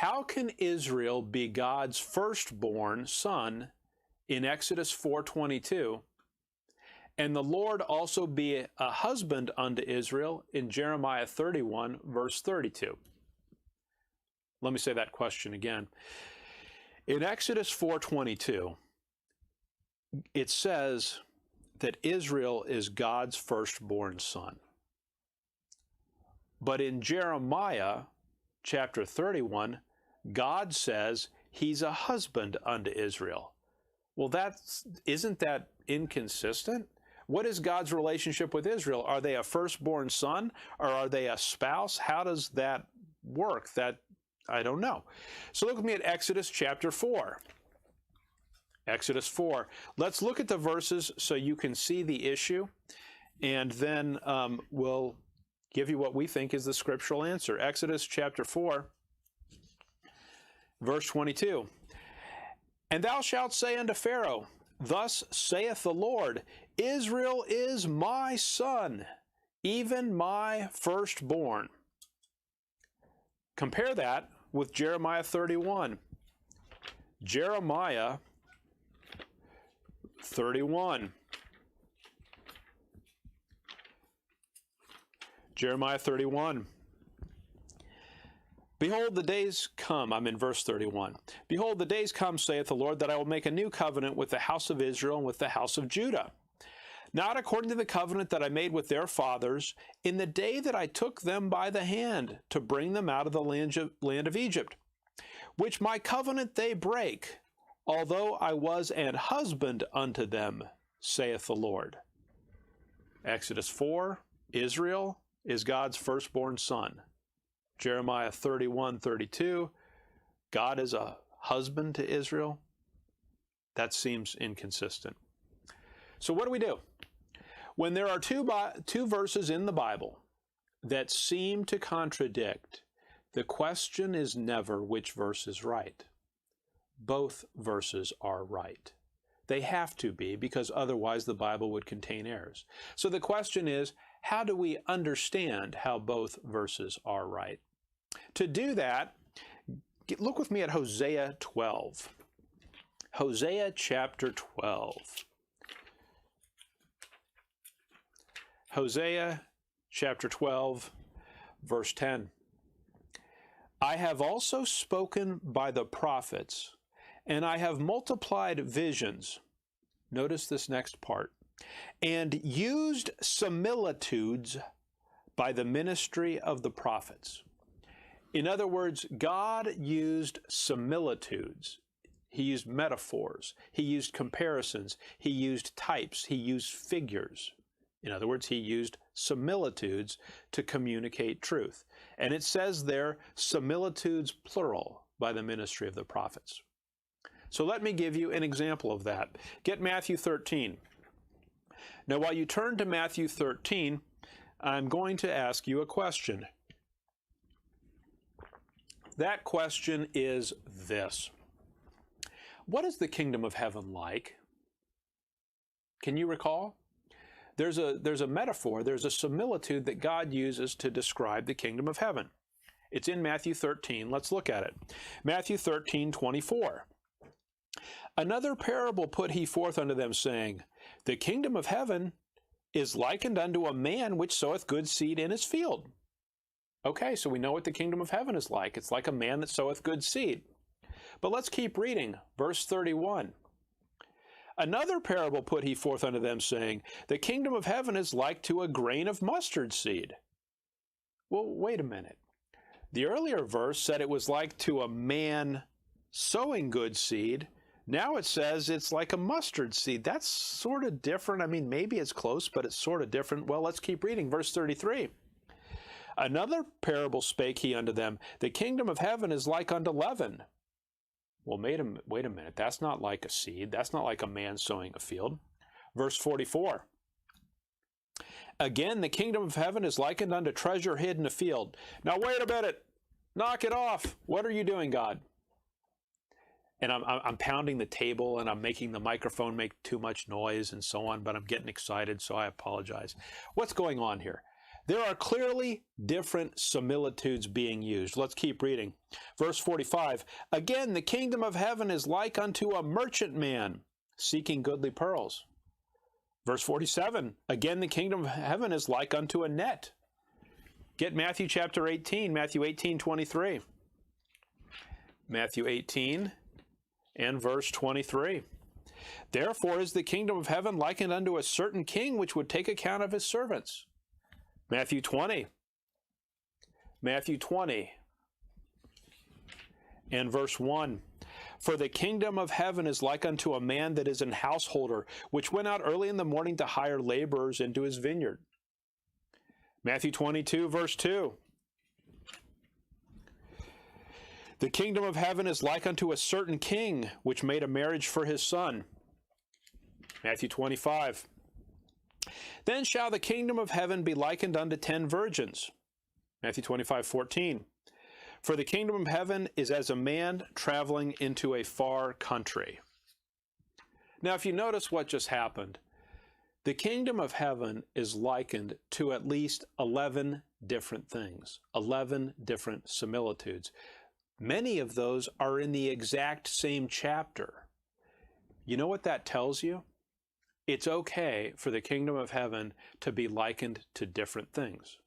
how can Israel be God's firstborn son in Exodus 4:22, and the Lord also be a husband unto Israel in Jeremiah 31, verse 32? Let me say that question again. In Exodus 4:22, it says that Israel is God's firstborn son. But in Jeremiah chapter 31, God says he's a husband unto Israel. Well, isn't that inconsistent? What is God's relationship with Israel? Are they a firstborn son, or are they a spouse? How does that work? I don't know. So look with me at Exodus chapter 4. Exodus 4. Let's look at the verses so you can see the issue, and then we'll give you what we think is the scriptural answer. Exodus chapter 4, verse 22. And thou shalt say unto Pharaoh, Thus saith the Lord, Israel is my son, even my firstborn. Compare that with Jeremiah 31. Jeremiah 31. Jeremiah 31. Behold, the days come, I'm in verse 31. Behold, the days come, saith the Lord, that I will make a new covenant with the house of Israel and with the house of Judah. Not according to the covenant that I made with their fathers in the day that I took them by the hand to bring them out of the land of Egypt, which my covenant they break, although I was an husband unto them, saith the Lord. Exodus 4, Israel is God's firstborn son. Jeremiah 31:32, God is a husband to Israel. That seems inconsistent. So what do? When there are two verses in the Bible that seem to contradict, the question is never which verse is right. Both verses are right. They have to be, because otherwise the Bible would contain errors. So the question is, how do we understand how both verses are right? To do that, look with me at Hosea 12. Hosea chapter 12. Hosea chapter 12, verse 10. I have also spoken by the prophets, and I have multiplied visions. Notice this next part. And used similitudes by the ministry of the prophets. In other words, God used similitudes. He used metaphors. He used comparisons. He used types. He used figures. In other words, he used similitudes to communicate truth. And it says there, similitudes plural, by the ministry of the prophets. So let me give you an example of that. Get Matthew 13. Now, while you turn to Matthew 13, I'm going to ask you a question. That question is this. What is the kingdom of heaven like? Can you recall? There's a metaphor, there's a similitude that God uses to describe the kingdom of heaven. It's in Matthew 13. Let's look at it. Matthew 13:24. Another parable put he forth unto them, saying, The kingdom of heaven is likened unto a man which soweth good seed in his field. Okay, so we know what the kingdom of heaven is like. It's like a man that soweth good seed. But let's keep reading. Verse 31. Another parable put he forth unto them, saying, The kingdom of heaven is like to a grain of mustard seed. Well, wait a minute. The earlier verse said it was like to a man sowing good seed. Now it says it's like a mustard seed. That's sort of different. I mean, maybe it's close, but it's sort of different. Well, let's keep reading. Verse 33. Another parable spake he unto them, The kingdom of heaven is like unto leaven. Well, wait a minute. That's not like a seed. That's not like a man sowing a field. Verse 44. Again, the kingdom of heaven is likened unto treasure hid in a field. Now, wait a minute. Knock it off. What are you doing, God? And I'm pounding the table, and I'm making the microphone make too much noise and so on, but I'm getting excited, so I apologize. What's going on here? There are clearly different similitudes being used. Let's keep reading. Verse 45, again, the kingdom of heaven is like unto a merchantman seeking goodly pearls. Verse 47, again, the kingdom of heaven is like unto a net. Get Matthew chapter 18, Matthew 18:23. Matthew 18 and verse 23. Therefore is the kingdom of heaven likened unto a certain king which would take account of his servants. Matthew 20. Matthew 20 and verse 1. For the kingdom of heaven is like unto a man that is an householder, which went out early in the morning to hire laborers into his vineyard. Matthew 22, verse 2. The kingdom of heaven is like unto a certain king, which made a marriage for his son. Matthew 25. Then shall the kingdom of heaven be likened unto 10 virgins. Matthew 25:14. For the kingdom of heaven is as a man traveling into a far country. Now, if you notice what just happened, the kingdom of heaven is likened to at least 11 different things, 11 different similitudes. Many of those are in the exact same chapter. You know what that tells you? It's okay for the kingdom of heaven to be likened to different things.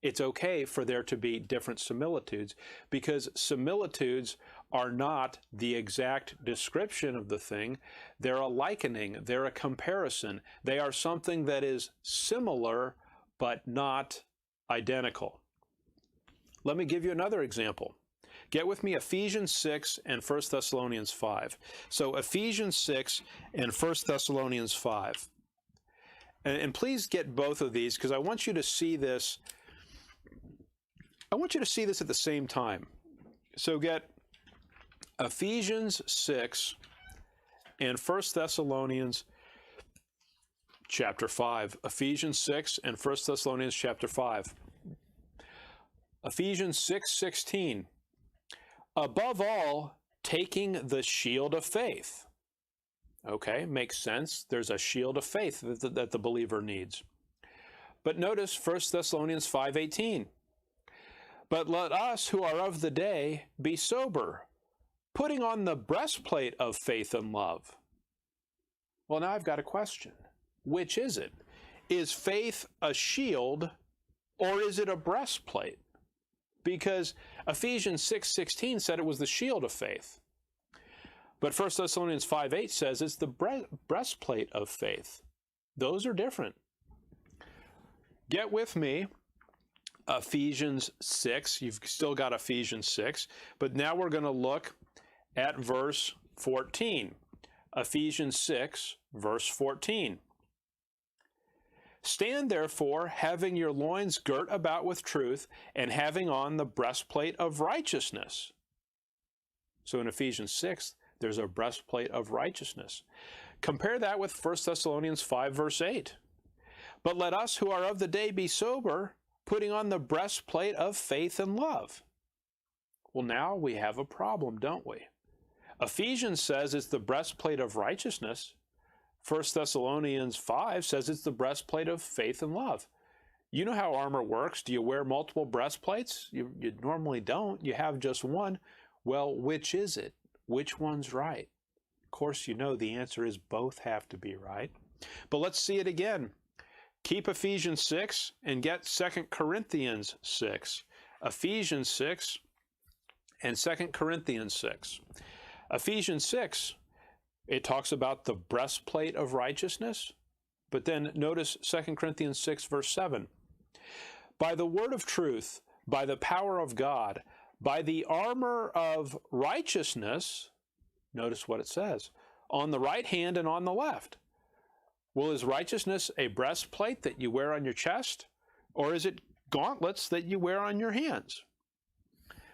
It's okay for there to be different similitudes, because similitudes are not the exact description of the thing. They're a likening, they're a comparison. They are something that is similar but not identical. Let me give you another example. Get with me Ephesians 6 and 1 Thessalonians 5. So Ephesians 6 and 1 Thessalonians 5. And please get both of these, because I want you to see this. I want you to see this at the same time. So get Ephesians 6 and 1 Thessalonians chapter 5. Ephesians 6 and 1 Thessalonians chapter 5. Ephesians 6:16. Above all, taking the shield of faith. Okay, makes sense. There's a shield of faith that the believer needs. But notice 1 Thessalonians 5:18. But let us who are of the day be sober, putting on the breastplate of faith and love. Well, now I've got a question. Which is it? Is faith a shield, or is it a breastplate? Because Ephesians 6:16 said it was the shield of faith. But 1 Thessalonians 5:8 says it's the breastplate of faith. Those are different. Get with me Ephesians 6. You've still got Ephesians 6, but now we're going to look at verse 14. Ephesians 6, verse 14. Stand therefore, having your loins girt about with truth, and having on the breastplate of righteousness. So in Ephesians 6, there's a breastplate of righteousness. Compare that with 1 Thessalonians 5, verse 8. But let us who are of the day be sober, putting on the breastplate of faith and love. Well, now we have a problem, don't we? Ephesians says it's the breastplate of righteousness. 1 Thessalonians 5 says it's the breastplate of faith and love. You know how armor works. Do you wear multiple breastplates? You normally don't. You have just one. Well, which is it? Which one's right? Of course, you know the answer is both have to be right. But let's see it again. Keep Ephesians 6 and get 2 Corinthians 6. Ephesians 6 and 2 Corinthians 6. Ephesians 6, it talks about the breastplate of righteousness. But then notice 2 Corinthians 6, verse 7. By the word of truth, by the power of God, by the armor of righteousness, notice what it says, on the right hand and on the left. Well, is righteousness a breastplate that you wear on your chest, or is it gauntlets that you wear on your hands?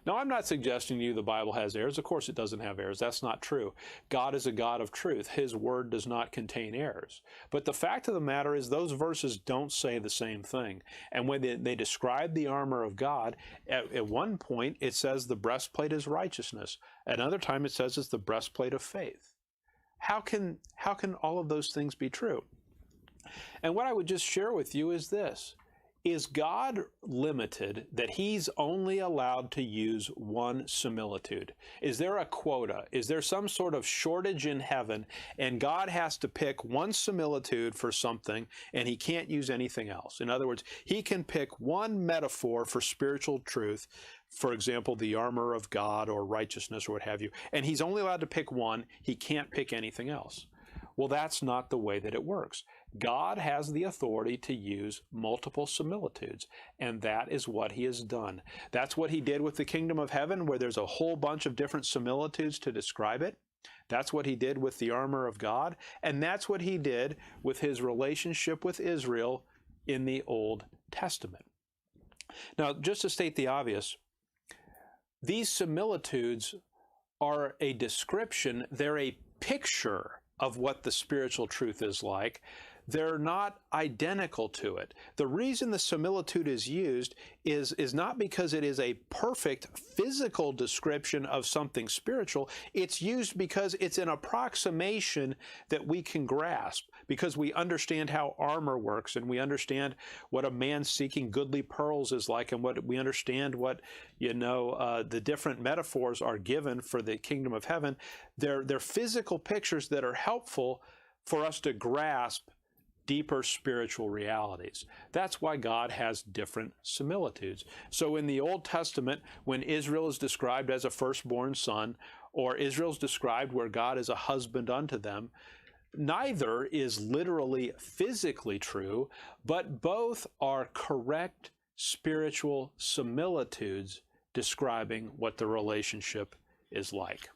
Now, I'm not suggesting to you the Bible has errors. Of course it doesn't have errors. That's not true. God is a God of truth. His word does not contain errors. But the fact of the matter is those verses don't say the same thing. And when they describe the armor of God, at one point it says the breastplate is righteousness. At another time it says it's the breastplate of faith. How can all of those things be true? And what I would just share with you is this. Is God limited that he's only allowed to use one similitude? Is there a quota? Is there some sort of shortage in heaven and God has to pick one similitude for something and he can't use anything else? In other words, he can pick one metaphor for spiritual truth, for example, the armor of God or righteousness or what have you, and he's only allowed to pick one. He can't pick anything else. Well, that's not the way that it works. God has the authority to use multiple similitudes, and that is what he has done. That's what he did with the kingdom of heaven, where there's a whole bunch of different similitudes to describe it. That's what he did with the armor of God, and that's what he did with his relationship with Israel in the Old Testament. Now, just to state the obvious, these similitudes are a description, they're a picture of what the spiritual truth is like. They're not identical to it. The reason the similitude is used is not because it is a perfect physical description of something spiritual. It's used because it's an approximation that we can grasp, because we understand how armor works, and we understand what a man seeking goodly pearls is like, and we understand what, the different metaphors are given for the kingdom of heaven. They're physical pictures that are helpful for us to grasp deeper spiritual realities. That's why God has different similitudes. So in the Old Testament, when Israel is described as a firstborn son, or Israel's described where God is a husband unto them, neither is literally physically true, but both are correct spiritual similitudes describing what the relationship is like.